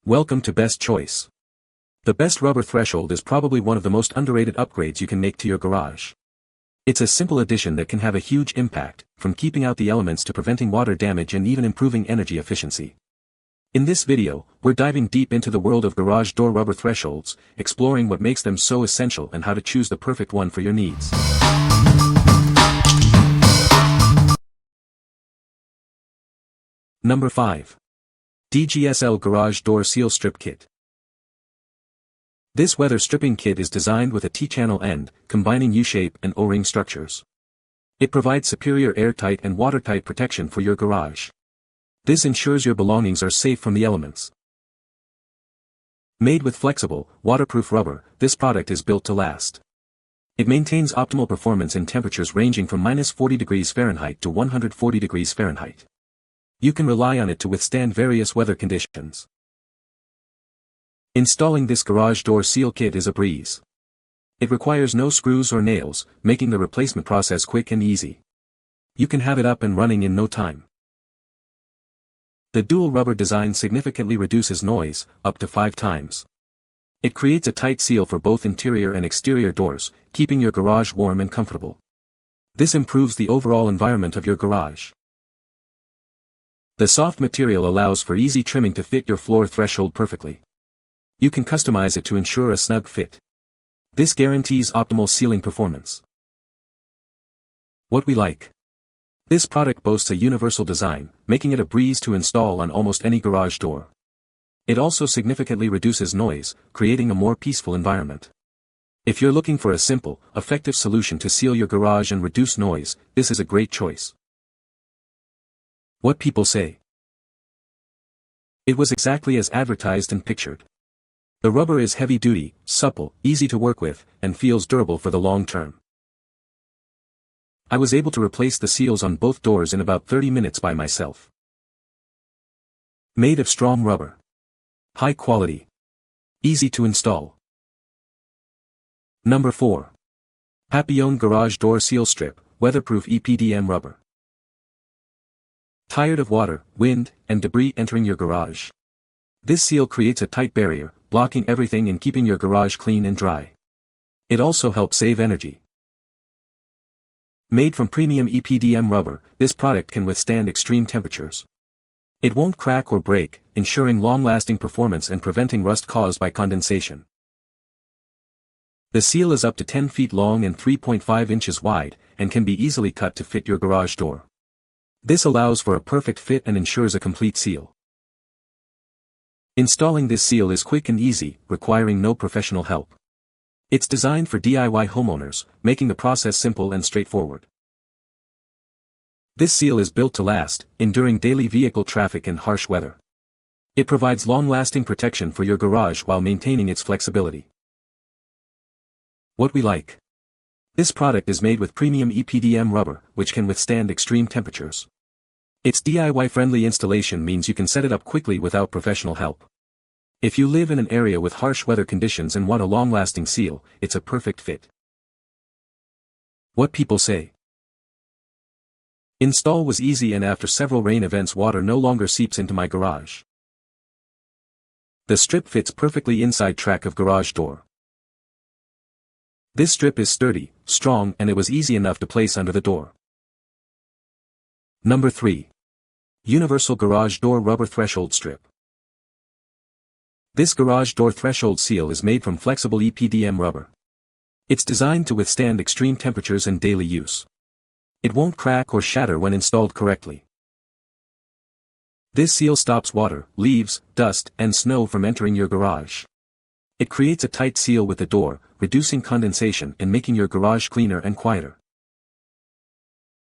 Welcome to Best Choice. The Best Rubber Threshold is probably one of the most underrated upgrades you can make to your garage. It's a simple addition that can have a huge impact, from keeping out the elements to preventing water damage and even improving energy efficiency. In this video, we're diving deep into the world of garage door rubber thresholds, exploring what makes them so essential and how to choose the perfect one for your needs. Number 5. DGSL Garage Door Seal Strip Kit. This weather stripping kit is designed with a T-channel end, combining U-shape and O-ring structures. It provides superior airtight and watertight protection for your garage. This ensures your belongings are safe from the elements. Made with flexible, waterproof rubber, this product is built to last. It maintains optimal performance in temperatures ranging from -40°F to 140°F. You can rely on it to withstand various weather conditions. Installing this garage door seal kit is a breeze. It requires no screws or nails, making the replacement process quick and easy. You can have it up and running in no time. The dual rubber design significantly reduces noise, up to 5 times. It creates a tight seal for both interior and exterior doors, keeping your garage warm and comfortable. This improves the overall environment of your garage. The soft material allows for easy trimming to fit your floor threshold perfectly. You can customize it to ensure a snug fit. This guarantees optimal sealing performance. What we like. This product boasts a universal design, making it a breeze to install on almost any garage door. It also significantly reduces noise, creating a more peaceful environment. If you're looking for a simple, effective solution to seal your garage and reduce noise, this is a great choice. What people say. It was exactly as advertised and pictured. The rubber is heavy-duty, supple, easy to work with, and feels durable for the long term. I was able to replace the seals on both doors in about 30 minutes by myself. Made of strong rubber. High quality. Easy to install. Number 4. Papillon Garage Door Seal Strip, Weatherproof EPDM Rubber. Tired of water, wind, and debris entering your garage? This seal creates a tight barrier, blocking everything and keeping your garage clean and dry. It also helps save energy. Made from premium EPDM rubber, this product can withstand extreme temperatures. It won't crack or break, ensuring long-lasting performance and preventing rust caused by condensation. The seal is up to 10 feet long and 3.5 inches wide, and can be easily cut to fit your garage door. This allows for a perfect fit and ensures a complete seal. Installing this seal is quick and easy, requiring no professional help. It's designed for DIY homeowners, making the process simple and straightforward. This seal is built to last, enduring daily vehicle traffic and harsh weather. It provides long-lasting protection for your garage while maintaining its flexibility. What we like. This product is made with premium EPDM rubber, which can withstand extreme temperatures. Its DIY-friendly installation means you can set it up quickly without professional help. If you live in an area with harsh weather conditions and want a long-lasting seal, it's a perfect fit. What people say. Install was easy, and after several rain events water no longer seeps into my garage. The strip fits perfectly inside track of garage door. This strip is sturdy, strong, and it was easy enough to place under the door. Number 3. Universal Garage Door Rubber Threshold Strip. This garage door threshold seal is made from flexible EPDM rubber. It's designed to withstand extreme temperatures and daily use. It won't crack or shatter when installed correctly. This seal stops water, leaves, dust, and snow from entering your garage. It creates a tight seal with the door, reducing condensation and making your garage cleaner and quieter.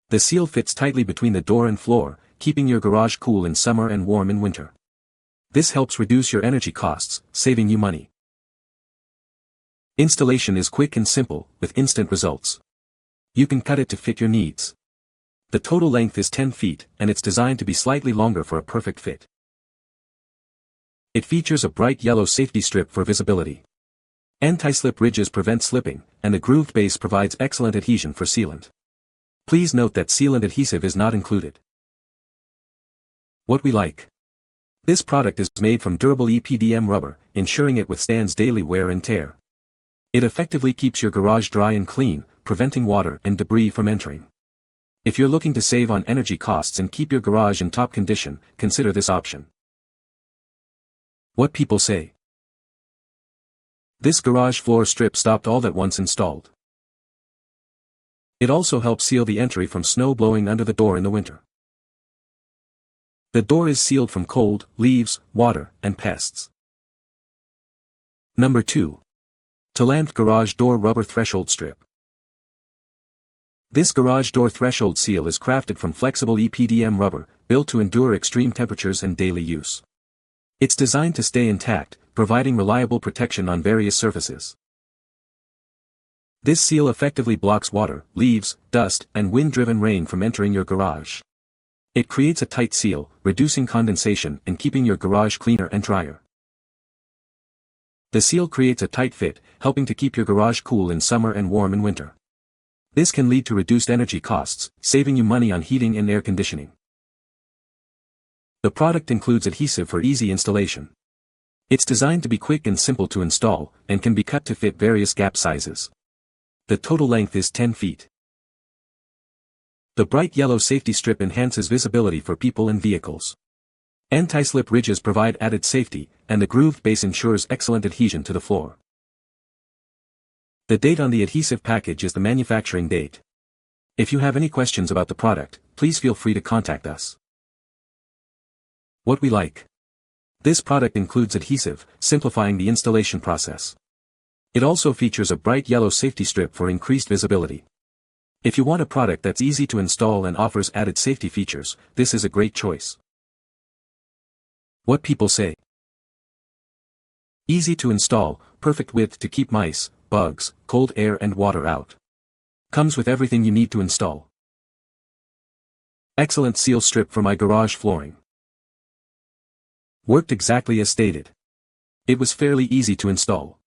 The seal fits tightly between the door and floor, keeping your garage cool in summer and warm in winter. This helps reduce your energy costs, saving you money. Installation is quick and simple, with instant results. You can cut it to fit your needs. The total length is 10 feet, and it's designed to be slightly longer for a perfect fit. It features a bright yellow safety strip for visibility. Anti-slip ridges prevent slipping, and the grooved base provides excellent adhesion for sealant. Please note that sealant adhesive is not included. What we like. This product is made from durable EPDM rubber, ensuring it withstands daily wear and tear. It effectively keeps your garage dry and clean, preventing water and debris from entering. If you're looking to save on energy costs and keep your garage in top condition, consider this option. What people say. This garage floor strip stopped all that once installed. It also helps seal the entry from snow blowing under the door in the winter. The door is sealed from cold, leaves, water, and pests. Number 2. ToLanbbt Garage Door Rubber Threshold Strip. This garage door threshold seal is crafted from flexible EPDM rubber, built to endure extreme temperatures and daily use. It's designed to stay intact, providing reliable protection on various surfaces. This seal effectively blocks water, leaves, dust, and wind-driven rain from entering your garage. It creates a tight seal, reducing condensation and keeping your garage cleaner and drier. The seal creates a tight fit, helping to keep your garage cool in summer and warm in winter. This can lead to reduced energy costs, saving you money on heating and air conditioning. The product includes adhesive for easy installation. It's designed to be quick and simple to install, and can be cut to fit various gap sizes. The total length is 10 feet. The bright yellow safety strip enhances visibility for people and vehicles. Anti-slip ridges provide added safety, and the grooved base ensures excellent adhesion to the floor. The date on the adhesive package is the manufacturing date. If you have any questions about the product, please feel free to contact us. What we like. This product includes adhesive, simplifying the installation process. It also features a bright yellow safety strip for increased visibility. If you want a product that's easy to install and offers added safety features, this is a great choice. What people say. Easy to install, perfect width to keep mice, bugs, cold air and water out. Comes with everything you need to install. Excellent seal strip for my garage flooring. Worked exactly as stated. It was fairly easy to install.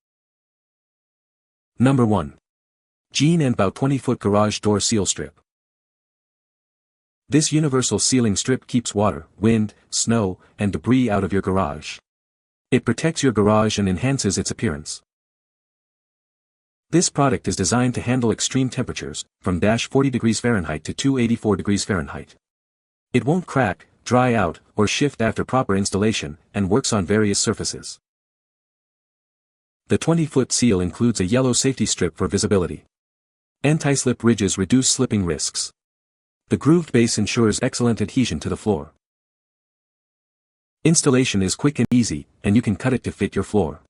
Number 1. Jin&Bao 20-foot garage door seal strip. This universal sealing strip keeps water, wind, snow, and debris out of your garage. It protects your garage and enhances its appearance. This product is designed to handle extreme temperatures, from -40 degrees Fahrenheit to 284 degrees Fahrenheit. It won't crack, dry out, or shift after proper installation, and works on various surfaces. The 20-foot seal includes a yellow safety strip for visibility. Anti-slip ridges reduce slipping risks. The grooved base ensures excellent adhesion to the floor. Installation is quick and easy, and you can cut it to fit your floor.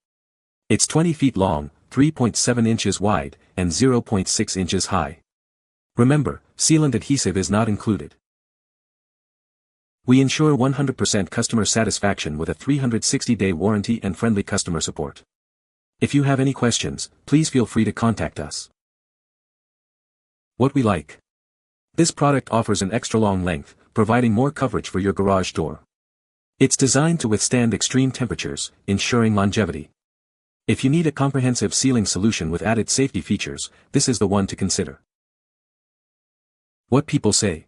It's 20 feet long, 3.7 inches wide, and 0.6 inches high. Remember, sealant adhesive is not included. We ensure 100% customer satisfaction with a 360-day warranty and friendly customer support. If you have any questions, please feel free to contact us. What we like. This product offers an extra long length, providing more coverage for your garage door. It's designed to withstand extreme temperatures, ensuring longevity. If you need a comprehensive sealing solution with added safety features, this is the one to consider. What people say.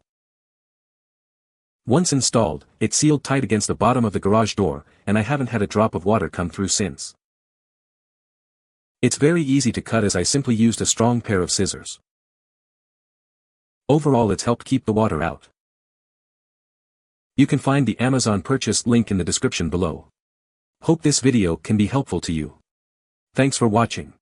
Once installed, it sealed tight against the bottom of the garage door, and I haven't had a drop of water come through since. It's very easy to cut as I simply used a strong pair of scissors. Overall, it's helped keep the water out. You can find the Amazon purchase link in the description below. Hope this video can be helpful to you. Thanks for watching.